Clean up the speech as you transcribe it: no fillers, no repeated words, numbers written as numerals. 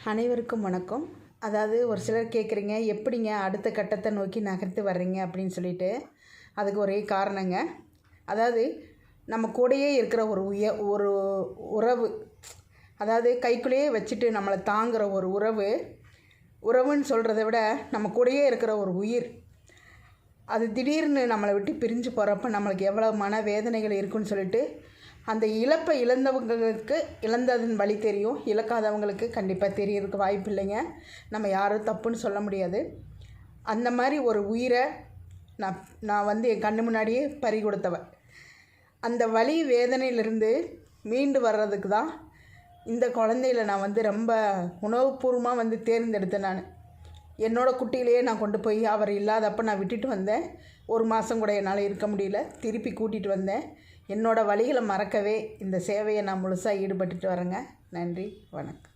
அனைவருக்கும் வணக்கம். அதாவது ஒரு சிலர் கேட்குறீங்க, எப்படிங்க அடுத்த கட்டத்தை நோக்கி நகர்த்து வர்றீங்க அப்படின்னு சொல்லிட்டு. அதுக்கு ஒரே காரணங்க. அதாவது நம்ம கூடயே இருக்கிற ஒரு உறவு, அதாவது கைக்குள்ளேயே வச்சுட்டு நம்மளை தாங்குகிற ஒரு உறவுன்னு சொல்கிறத விட நம்ம கூடயே இருக்கிற ஒரு உயிர். அது திடீர்னு நம்மளை விட்டு பிரிஞ்சு போகிறப்ப நம்மளுக்கு எவ்வளோ மன வேதனைகள் இருக்குன்னு சொல்லிட்டு, அந்த இழப்பை இழந்தவங்களுக்கு இழந்ததன் வழி தெரியும், இழக்காதவங்களுக்கு கண்டிப்பாக தெரியறதுக்கு வாய்ப்பு இல்லைங்க. நம்ம யாரும் தப்புன்னு சொல்ல முடியாது. அந்த மாதிரி ஒரு உயிரை நான் என் கண்ணு முன்னாடியே பறி கொடுத்தவன். அந்த வலி வேதனையிலிருந்து மீண்டு வர்றதுக்கு தான் இந்த குழந்தையில நான் ரொம்ப உணவுபூர்வமாக தேர்ந்தெடுத்தேன். நான் என்னோடய குட்டியிலேயே நான் கொண்டு போய் அவர் இல்லாதப்போ நான் விட்டுட்டு வந்தேன். ஒரு மாதம் கூட என்னால் இருக்க முடியல. திருப்பி கூட்டிகிட்டு வந்தேன். என்னோடய வலிகளை மறக்கவே இந்த சேவையை நான் முழுசாக ஈடுபட்டுட்டு வரேங்க. நன்றி, வணக்கம்.